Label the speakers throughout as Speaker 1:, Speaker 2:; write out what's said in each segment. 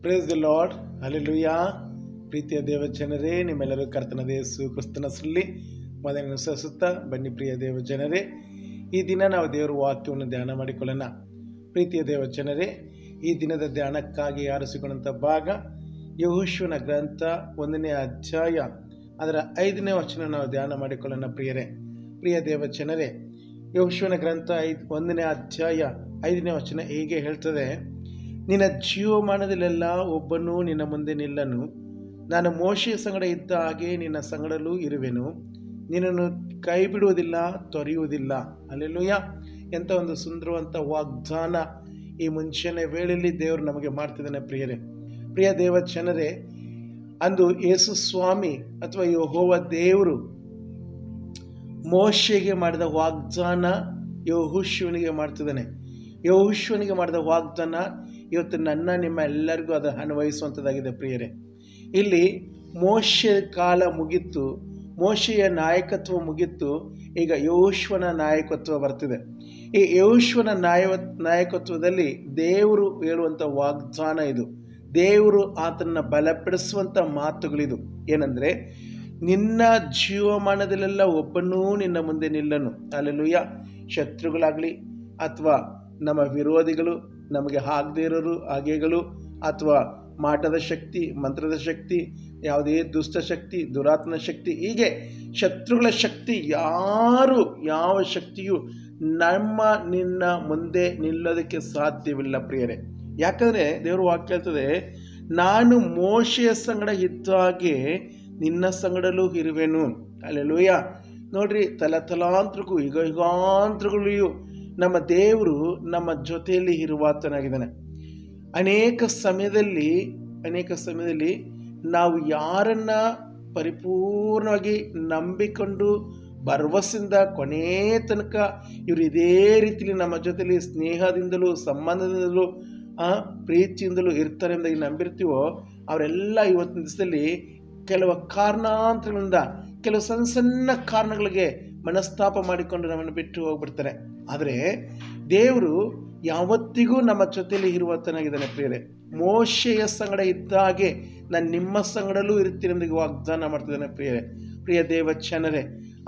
Speaker 1: Praise the lord, hallelujah. ಪ್ರೀತಿಯ ದೇವಜನರೇ, ನಿಮ್ಮೆಲ್ಲರೂ ಕರ್ತನಾದ ಯೇಸು ಕ್ರಿಸ್ತನ ಹೆಸರಲ್ಲಿ ಮೊದಲನೇ ಸುತ್ತ ಬನ್ನಿ. ಪ್ರಿಯ ದೇವಜನರೇ, ಈ ದಿನ ನಾವು ದೇವರ ವಾಕ್ಯವನ್ನು ಧ್ಯಾನ ಮಾಡಿಕೊಳ್ಳೋಣ. ಪ್ರೀತಿಯ ದೇವಜನರೇ, ಈ ದಿನದ ಧ್ಯಾನಕ್ಕಾಗಿ ಆರಿಸಿಕೊಂಡಂಥ ಭಾಗ ಯೆಹೋಶುವನ ಗ್ರಂಥ 1ನೇ ಅಧ್ಯಾಯ ಅದರ 5ನೇ ವಚನ ನಾವು ಧ್ಯಾನ ಮಾಡಿಕೊಳ್ಳೋಣ. ಪ್ರಿಯ ದೇವಜನರೇ, ಯೆಹೋಶುವನ ಗ್ರಂಥ 1ನೇ ಅಧ್ಯಾಯ 5ನೇ ವಚನ ಹೀಗೆ ಹೇಳ್ತದೆ: ನಿನ್ನ ಜೀವಮಾನದಲ್ಲೆಲ್ಲ ಒಬ್ಬನೂ ನಿನ್ನ ಮುಂದೆ ನಿಲ್ಲನು. ನಾನು ಮೋಶೆಯ ಸಂಗಡ ಇದ್ದ ಹಾಗೆ ನಿನ್ನ ಸಂಗಡಲೂ ಇರುವೆನು. ನಿನ್ನನ್ನು ಕೈ ಬಿಡುವುದಿಲ್ಲ, ತೊರೆಯುವುದಿಲ್ಲ. ಹಲ್ಲೆಲೂಯಾ. ಎಂಥ ಒಂದು ಸುಂದರವಂತ ವಾಗ್ದಾನ ಈ ಮುಂಚೆನೇ ವೇಳೆಯಲ್ಲಿ ದೇವರು ನಮಗೆ ಮಾಡ್ತಿದ್ದಾನೆ. ಪ್ರಿಯ ದೇವಜನರೇ, ಅಂದು ಯೇಸು ಸ್ವಾಮಿ ಅಥವಾ ಯೆಹೋವ ದೇವರು ಮೋಶೆಗೆ ಮಾಡಿದ ವಾಗ್ದಾನ ಯೆಹೋಶುವನಿಗೆ ಮಾಡ್ತಿದ್ದಾನೆ. ಯೆಹೋಶುವನಿಗೆ ಮಾಡಿದ ವಾಗ್ದಾನ ಇವತ್ತು ನನ್ನ ನಿಮ್ಮ ಎಲ್ಲರಿಗೂ ಅದು ಅನ್ವಯಿಸುವಂಥದ್ದಾಗಿದೆ. ಪ್ರಿಯರೇ, ಇಲ್ಲಿ ಮೋಶೆ ಕಾಲ ಮುಗಿತು, ಮೋಶೆಯ ನಾಯಕತ್ವ ಮುಗಿತು. ಈಗ ಯೆಹೋಶುವನ ನಾಯಕತ್ವ ಬರ್ತಿದೆ. ಈ ಯೆಹೋಶುವನ ನಾಯಕತ್ವದಲ್ಲಿ ದೇವರು ಹೇಳುವಂಥ ವಾಗ್ದಾನ ಇದು. ದೇವರು ಆತನನ್ನು ಬಲಪಡಿಸುವಂಥ ಮಾತುಗಳಿದು. ಏನಂದರೆ, ನಿನ್ನ ಜೀವಮಾನದಲ್ಲೆಲ್ಲ ಒಬ್ಬನೂ ನಿನ್ನ ಮುಂದೆ ನಿಲ್ಲನು. ಹಲ್ಲೆಲೂಯಾ. ಶತ್ರುಗಳಾಗಲಿ ಅಥವಾ ನಮ್ಮ ವಿರೋಧಿಗಳು, ನಮಗೆ ಆಗದೇ ಇರೋರು, ಹಾಗೆಗಳು, ಅಥವಾ ಮಾಟದ ಶಕ್ತಿ, ಮಂತ್ರದ ಶಕ್ತಿ, ಯಾವುದೇ ದುಷ್ಟ ಶಕ್ತಿ, ದುರಾತ್ಮ ಶಕ್ತಿ, ಹೀಗೆ ಶತ್ರುಗಳ ಶಕ್ತಿ ಯಾವ ಶಕ್ತಿಯು ನಿನ್ನ ಮುಂದೆ ನಿಲ್ಲೋದಕ್ಕೆ ಸಾಧ್ಯವಿಲ್ಲ. ಪ್ರಿಯರೇ, ಯಾಕಂದರೆ ದೇವರು ವಾಕ್ಯ ಹೇಳ್ತದೆ, ನಾನು ಮೋಶೆಯ ಸಂಗಡ ಇದ್ದ ಹಾಗೆ ನಿನ್ನ ಸಂಗಡಲೂ ಇರುವೆನು. ಹಲ್ಲೆಲೂಯಾ. ನೋಡ್ರಿ, ತಲಾಂತರಕ್ಕೂ ಯುಗಾಂತರಗಳಿಗೂ ನಮ್ಮ ದೇವರು ನಮ್ಮ ಜೊತೆಯಲ್ಲಿ ಇರುವಾತನಾಗಿದ್ದಾನೆ. ಅನೇಕ ಸಮಯದಲ್ಲಿ ನಾವು ಯಾರನ್ನ ಪರಿಪೂರ್ಣವಾಗಿ ನಂಬಿಕೊಂಡು ಭರವಸೆಯಿಂದ ಕೊನೆ ತನಕ ಇವರು ಇದೇ ರೀತಿಯಲ್ಲಿ ನಮ್ಮ ಜೊತೆಯಲ್ಲಿ ಸ್ನೇಹದಿಂದಲೂ ಸಂಬಂಧದಿಂದಲೂ ಪ್ರೀತಿಯಿಂದಲೂ ಇರ್ತಾರೆ ಎಂಬುದಾಗಿ ನಂಬಿರ್ತೀವೋ, ಅವರೆಲ್ಲ ಇವತ್ತಿನ ದಿವಸದಲ್ಲಿ ಕೆಲವು ಕಾರಣಾಂತರಗಳಿಂದ, ಕೆಲವು ಸಣ್ಣ ಕಾರಣಗಳಿಗೆ ಮನಸ್ತಾಪ ಮಾಡಿಕೊಂಡು ನಮ್ಮನ್ನು ಬಿಟ್ಟು ಹೋಗ್ಬಿಡ್ತಾರೆ. ಆದರೆ ದೇವರು ಯಾವತ್ತಿಗೂ ನಮ್ಮ ಜೊತೆಯಲ್ಲಿ ಇರುವತನಾಗಿದ್ದಾನೆ. ಪ್ರಿಯರೇ, ಮೋಶೆಯ ಸಂಗಡ ಇದ್ದ ಹಾಗೆ ನಾನು ನಿಮ್ಮ ಸಂಗಡಲೂ ಇರ್ತೀನಿ ಎಂಬುದಾಗಿ ವಾಗ್ದಾನ ಮಾಡ್ತಿದ್ದಾನೆ. ಪ್ರಿಯ ದೇವಜನರೇ,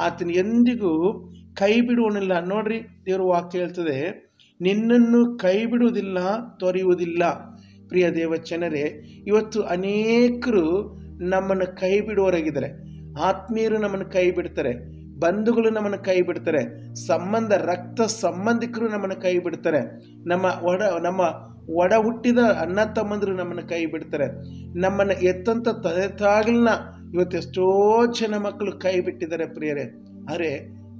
Speaker 1: ಆತನ ಎಂದಿಗೂ ಕೈ ಬಿಡುವನಿಲ್ಲ. ನೋಡ್ರಿ, ದೇವರು ವಾಕ್ಯ ಹೇಳ್ತದೆ, ನಿನ್ನನ್ನು ಕೈ ಬಿಡುವುದಿಲ್ಲ, ತೊರೆಯುವುದಿಲ್ಲ. ಪ್ರಿಯ ದೇವಜನರೇ, ಇವತ್ತು ಅನೇಕರು ನಮ್ಮನ್ನು ಕೈ ಬಿಡುವವರಾಗಿದ್ದಾರೆ. ಆತ್ಮೀಯರು ನಮ್ಮನ್ನು ಕೈ ಬಿಡ್ತಾರೆ, ಬಂಧುಗಳು ನಮ್ಮನ್ನು ಕೈ ಬಿಡ್ತಾರೆ, ರಕ್ತ ಸಂಬಂಧಿಕರು ನಮ್ಮನ್ನು ಕೈ ಬಿಡ್ತಾರೆ, ನಮ್ಮ ಒಡ ಹುಟ್ಟಿದ ಅಣ್ಣ ತಮ್ಮಂದರು ನಮ್ಮನ್ನು ಕೈ ಬಿಡ್ತಾರೆ, ನಮ್ಮನ್ನು ಎತ್ತಂತ ತಾಗಲನ್ನ ಇವತ್ತು ಎಷ್ಟೋ ಜನ ಮಕ್ಕಳು ಕೈ ಬಿಟ್ಟಿದ್ದಾರೆ. ಪ್ರಿಯರೇ, ಆದರೆ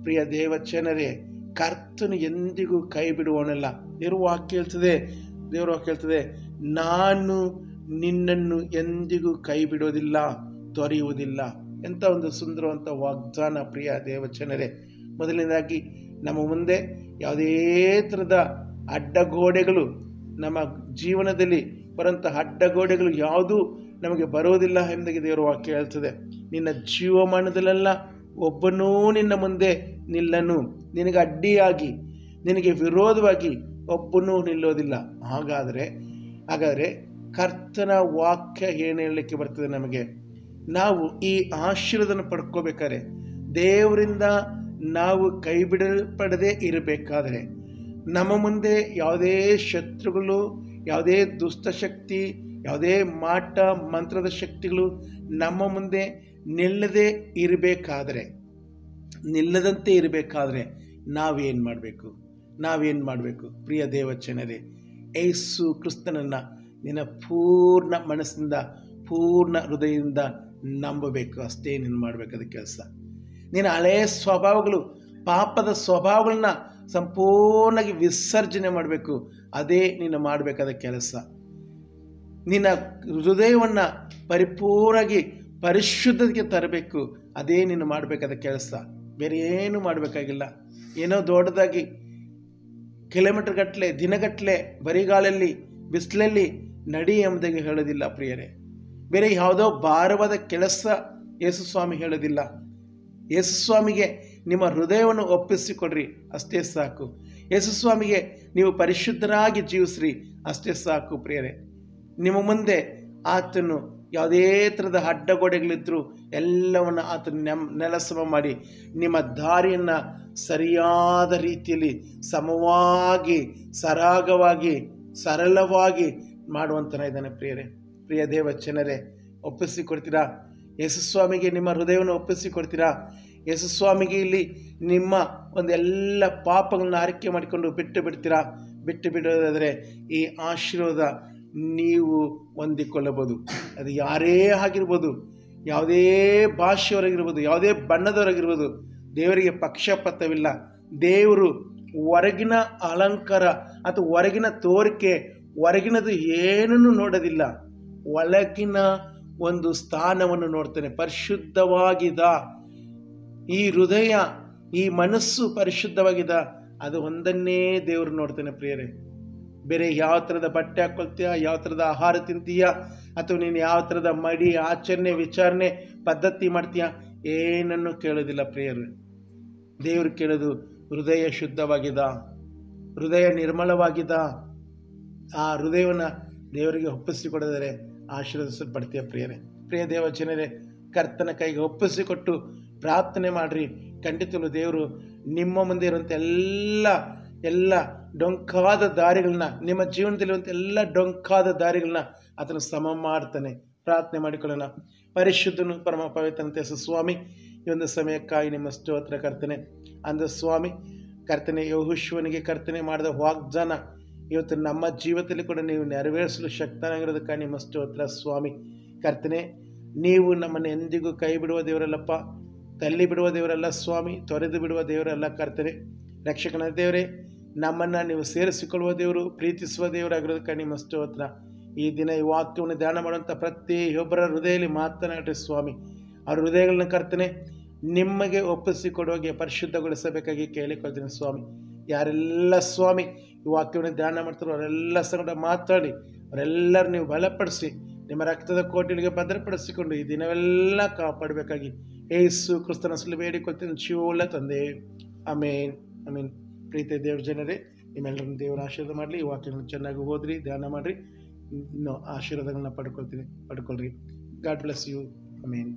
Speaker 1: ಪ್ರಿಯ ದೇವಜನರೇ, ಕರ್ತನು ಎಂದಿಗೂ ಕೈ ಬಿಡುವವನಲ್ಲ. ದೇವರು ವಾಕ್ಯ ಹೇಳ್ತದೆ, ನಾನು ನಿನ್ನನ್ನು ಎಂದಿಗೂ ಕೈ ಬಿಡೋದಿಲ್ಲ, ತೊರೆಯುವುದಿಲ್ಲ. ಎಂಥ ಒಂದು ಸುಂದರವಂತ ವಾಗ್ದಾನ. ಪ್ರಿಯ ದೇವಜನರೇ, ಮೊದಲನೇದಾಗಿ ನಮ್ಮ ಮುಂದೆ ಯಾವುದೇ ಥರದ ಅಡ್ಡಗೋಡೆಗಳು, ನಮ್ಮ ಜೀವನದಲ್ಲಿ ಬರುವಂಥ ಅಡ್ಡಗೋಡೆಗಳು ಯಾವುದೂ ನಮಗೆ ಬರೋದಿಲ್ಲ ಎಂಬುದಾಗಿ ದೇವರ ವಾಕ್ಯ ಹೇಳ್ತದೆ. ನಿನ್ನ ಜೀವಮಾನದಲ್ಲೆಲ್ಲ ಒಬ್ಬನೂ ನಿನ್ನ ಮುಂದೆ ನಿಲ್ಲನು. ನಿನಗೆ ಅಡ್ಡಿಯಾಗಿ, ನಿನಗೆ ವಿರೋಧವಾಗಿ ಒಬ್ಬನೂ ನಿಲ್ಲೋದಿಲ್ಲ. ಹಾಗಾದರೆ ಕರ್ತನ ವಾಕ್ಯ ಏನು ಹೇಳಲಿಕ್ಕೆ ಬರ್ತದೆ ನಮಗೆ? ನಾವು ಈ ಆಶೀರ್ವಾದನ ಪಡ್ಕೋಬೇಕಾದ್ರೆ, ದೇವರಿಂದ ನಾವು ಕೈ ಬಿಡಲ್ಪಡದೆ ಇರಬೇಕಾದ್ರೆ, ನಮ್ಮ ಮುಂದೆ ಯಾವುದೇ ಶತ್ರುಗಳು, ಯಾವುದೇ ದುಷ್ಟಶಕ್ತಿ, ಯಾವುದೇ ಮಾಟ ಮಂತ್ರದ ಶಕ್ತಿಗಳು ನಮ್ಮ ಮುಂದೆ ನಿಲ್ಲದಂತೆ ಇರಬೇಕಾದ್ರೆ ನಾವೇನು ಮಾಡಬೇಕು? ಪ್ರಿಯ ದೇವಜನರೇ, ಯೇಸು ಕ್ರಿಸ್ತನನ್ನು ನಿನ್ನ ಪೂರ್ಣ ಮನಸ್ಸಿಂದ, ಪೂರ್ಣ ಹೃದಯದಿಂದ ನಂಬಬೇಕು. ಅಷ್ಟೇ ನೀನು ಮಾಡಬೇಕಾದ ಕೆಲಸ. ನಿನ್ನ ಹಳೆಯ ಸ್ವಭಾವಗಳು, ಪಾಪದ ಸ್ವಭಾವಗಳನ್ನ ಸಂಪೂರ್ಣವಾಗಿ ವಿಸರ್ಜನೆ ಮಾಡಬೇಕು. ಅದೇ ನೀನು ಮಾಡಬೇಕಾದ ಕೆಲಸ. ನಿನ್ನ ಹೃದಯವನ್ನು ಪರಿಪೂರ್ಣವಾಗಿ ಪರಿಶುದ್ಧತೆಗೆ ತರಬೇಕು. ಅದೇ ನೀನು ಮಾಡಬೇಕಾದ ಕೆಲಸ. ಬೇರೆ ಏನು ಮಾಡಬೇಕಾಗಿಲ್ಲ. ಏನೋ ದೊಡ್ಡದಾಗಿ ಕಿಲೋಮೀಟರ್ ಗಟ್ಟಲೆ, ದಿನಗಟ್ಟಲೆ ಬರಿಗಾಲಲ್ಲಿ, ಬಿಸಿಲಲ್ಲಿ ನಡಿ ಎಂಬುದಾಗಿ ಹೇಳೋದಿಲ್ಲ. ಪ್ರಿಯರೇ, ಬೇರೆ ಯಾವುದೋ ಭಾರವಾದ ಕೆಲಸ ಯೇಸು ಸ್ವಾಮಿ ಹೇಳೋದಿಲ್ಲ. ಯೇಸು ಸ್ವಾಮಿಗೆ ನಿಮ್ಮ ಹೃದಯವನ್ನು ಒಪ್ಪಿಸಿಕೊಡ್ರಿ, ಅಷ್ಟೇ ಸಾಕು. ಯೇಸು ಸ್ವಾಮಿಗೆ ನೀವು ಪರಿಶುದ್ಧರಾಗಿ ಜೀವಿಸ್ರಿ, ಅಷ್ಟೇ ಸಾಕು. ಪ್ರಿಯರೇ, ನಿಮ್ಮ ಮುಂದೆ ಆತನು ಯಾವುದೇ ಥರದ ಅಡ್ಡಗೋಡೆಗಳಿದ್ದರೂ ಎಲ್ಲವನ್ನು ಆತನು ನೆಲಸಮ ಮಾಡಿ ನಿಮ್ಮ ದಾರಿಯನ್ನು ಸರಿಯಾದ ರೀತಿಯಲ್ಲಿ ಸಮವಾಗಿ ಸರಾಗವಾಗಿ ಸರಳವಾಗಿ ಮಾಡುವಂತನ ಇದ್ದಾನೆ. ಪ್ರಿಯ ದೇವ ಜನರೇ, ಒಪ್ಪಿಸಿಕೊಡ್ತೀರಾ? ಯೇಸುಸ್ವಾಮಿಗೆ ನಿಮ್ಮ ಹೃದಯವನ್ನು ಒಪ್ಪಿಸಿಕೊಡ್ತೀರಾ? ಯೇಸುಸ್ವಾಮಿಗೆ ಇಲ್ಲಿ ನಿಮ್ಮ ಒಂದೆಲ್ಲ ಪಾಪಗಳನ್ನ ಆರೈಕೆ ಮಾಡಿಕೊಂಡು ಬಿಟ್ಟು ಬಿಡ್ತೀರಾ? ಬಿಟ್ಟು ಬಿಡೋದಾದರೆ ಈ ಆಶೀರ್ವಾದ ನೀವು ಹೊಂದಿಕೊಳ್ಳಬಹುದು. ಅದು ಯಾರೇ ಆಗಿರ್ಬೋದು, ಯಾವುದೇ ಭಾಷೆಯವರಾಗಿರ್ಬೋದು, ಯಾವುದೇ ಬಣ್ಣದವರಾಗಿರ್ಬೋದು, ದೇವರಿಗೆ ಪಕ್ಷಪಾತವಿಲ್ಲ. ದೇವರು ಹೊರಗಿನ ಅಲಂಕಾರ ಅಥವಾ ಹೊರಗಿನ ತೋರಿಕೆ, ಹೊರಗಿನದು ಏನನ್ನು ನೋಡೋದಿಲ್ಲ. ಒಳಗಿನ ಒಂದು ಸ್ಥಾನವನ್ನು ನೋಡ್ತಾನೆ. ಪರಿಶುದ್ಧವಾಗಿದ ಈ ಹೃದಯ, ಈ ಮನಸ್ಸು ಪರಿಶುದ್ಧವಾಗಿದ, ಅದು ಒಂದನ್ನೇ ದೇವರು ನೋಡ್ತಾನೆ. ಪ್ರಿಯರೇ, ಬೇರೆ ಯಾವ ಥರದ ಬಟ್ಟೆ ಹಾಕ್ಕೊಳ್ತೀಯ, ಯಾವ ಥರದ ಆಹಾರ ತಿಂತೀಯ, ಅಥವಾ ನೀನು ಯಾವ ಥರದ ಮಡಿ ಆಚರಣೆ ವಿಚಾರಣೆ ಪದ್ಧತಿ ಮಾಡ್ತೀಯ, ಏನನ್ನು ಕೇಳೋದಿಲ್ಲ. ಪ್ರಿಯರು, ದೇವರು ಕೇಳೋದು ಹೃದಯ ಶುದ್ಧವಾಗಿದ, ಹೃದಯ ನಿರ್ಮಲವಾಗಿದ. ಆ ಹೃದಯವನ್ನು ದೇವರಿಗೆ ಒಪ್ಪಿಸಿಕೊಡಿದರೆ ಆಶೀರ್ವದಿಸಲ್ಪಡ್ತೀಯ. ಪ್ರಿಯ ದೇವ ಜನರೇ, ಕರ್ತನ ಕೈಗೆ ಒಪ್ಪಿಸಿಕೊಟ್ಟು ಪ್ರಾರ್ಥನೆ ಮಾಡಿರಿ. ಖಂಡಿತಲು ದೇವರು ನಿಮ್ಮ ಮುಂದೆ ಇರುವಂಥ ಎಲ್ಲ ಡೊಂಕಾದ ದಾರಿಗಳನ್ನ, ನಿಮ್ಮ ಜೀವನದಲ್ಲಿರುವಂಥ ಎಲ್ಲ ಡೊಂಕಾದ ದಾರಿಗಳನ್ನ ಆತನು ಸಮ ಮಾಡ್ತಾನೆ. ಪ್ರಾರ್ಥನೆ ಮಾಡಿಕೊಳ್ಳೋಣ. ಪರಿಶುದ್ಧನು ಪರಮ ಪವಿತ್ರನಂತೆ ಸ್ವಾಮಿ, ಈ ಒಂದು ಸಮಯಕ್ಕಾಗಿ ನಿಮ್ಮ ಸ್ತೋತ್ರ ಕರ್ತನೆ. ಅಂದ ಸ್ವಾಮಿ ಕರ್ತನೆ, ಯೆಹೋಶುವನಿಗೆ ಕರ್ತನೆ ಮಾಡಿದ ವಾಗ್ದಾನ ಇವತ್ತು ನಮ್ಮ ಜೀವಿತದಲ್ಲಿ ಕೂಡ ನೀವು ನೆರವೇರಿಸಲು ಶಕ್ತನಾಗಿರೋದಕ್ಕಾಗಿ ನಿಮ್ಮ ಸ್ತೋತ್ರ ಸ್ವಾಮಿ. ಕರ್ತನೆ, ನೀವು ನಮ್ಮನ್ನು ಎಂದಿಗೂ ಕೈ ಬಿಡುವ ದೇವರಲ್ಲಪ್ಪ, ತಳ್ಳಿ ಬಿಡುವ ದೇವರಲ್ಲ ಸ್ವಾಮಿ, ತೊರೆದು ಬಿಡುವ ದೇವರಲ್ಲ. ಕರ್ತನೆ, ರಕ್ಷಕನ ದೇವರೇ, ನಮ್ಮನ್ನು ನೀವು ಸೇರಿಸಿಕೊಳ್ಳುವ ದೇವರು, ಪ್ರೀತಿಸುವ ದೇವರಾಗಿರೋದಕ್ಕಾಗಿ ನಿಮ್ಮ ಸ್ತೋತ್ರ. ಈ ದಿನ ಈ ವಾಕ್ಯವನ್ನು ಧ್ಯಾನ ಮಾಡುವಂಥ ಪ್ರತಿಯೊಬ್ಬರ ಹೃದಯದಲ್ಲಿ ಮಾತನಾಡಿ ಸ್ವಾಮಿ. ಅವ್ರ ಹೃದಯಗಳನ್ನ ಕರ್ತನೆ ನಿಮಗೆ ಒಪ್ಪಿಸಿಕೊಡುವಾಗೆ ಪರಿಶುದ್ಧಗೊಳಿಸಬೇಕಾಗಿ ಕೇಳಿಕೊಳ್ತೀನಿ ಸ್ವಾಮಿ. ಯಾರೆಲ್ಲ ಸ್ವಾಮಿ ಈ ವಾಕ್ಯವನ್ನು ಧ್ಯಾನ ಮಾಡ್ತಾರೋ ಅವರೆಲ್ಲ ಸಂಗಡ ಮಾತಾಡಿ ಅವರೆಲ್ಲರೂ ನೀವು ಬಲಪಡಿಸಿ ನಿಮ್ಮ ರಕ್ತದ ಕೋಟೆಗಳಿಗೆ ಭದ್ರಪಡಿಸಿಕೊಂಡು ಈ ದಿನವೆಲ್ಲ ಕಾಪಾಡಬೇಕಾಗಿ ಯೇಸು ಕ್ರಿಸ್ತನ ಹೆಸರಲ್ಲಿ ಬೇಡಿಕೊಳ್ತೀನಿ ಜೀವವುಳ್ಳ ತಂದೆ, ಆಮೇನ್ ಆಮೇನ್. ಪ್ರೀತಿಯ ದೇವ್ರ ಜನರೇ, ನಿಮ್ಮೆಲ್ಲರನ್ನು ದೇವರ ಆಶೀರ್ವಾದ ಮಾಡಲಿ. ಈ ವಾಕ್ಯಗಳನ್ನು ಚೆನ್ನಾಗಿ ಓದ್ರಿ, ಧ್ಯಾನ ಮಾಡಿರಿ, ಇನ್ನೂ ಆಶೀರ್ವಾದಗಳನ್ನ ಪಡ್ಕೊಳ್ರಿ. God bless you. ಆಮೇನ್.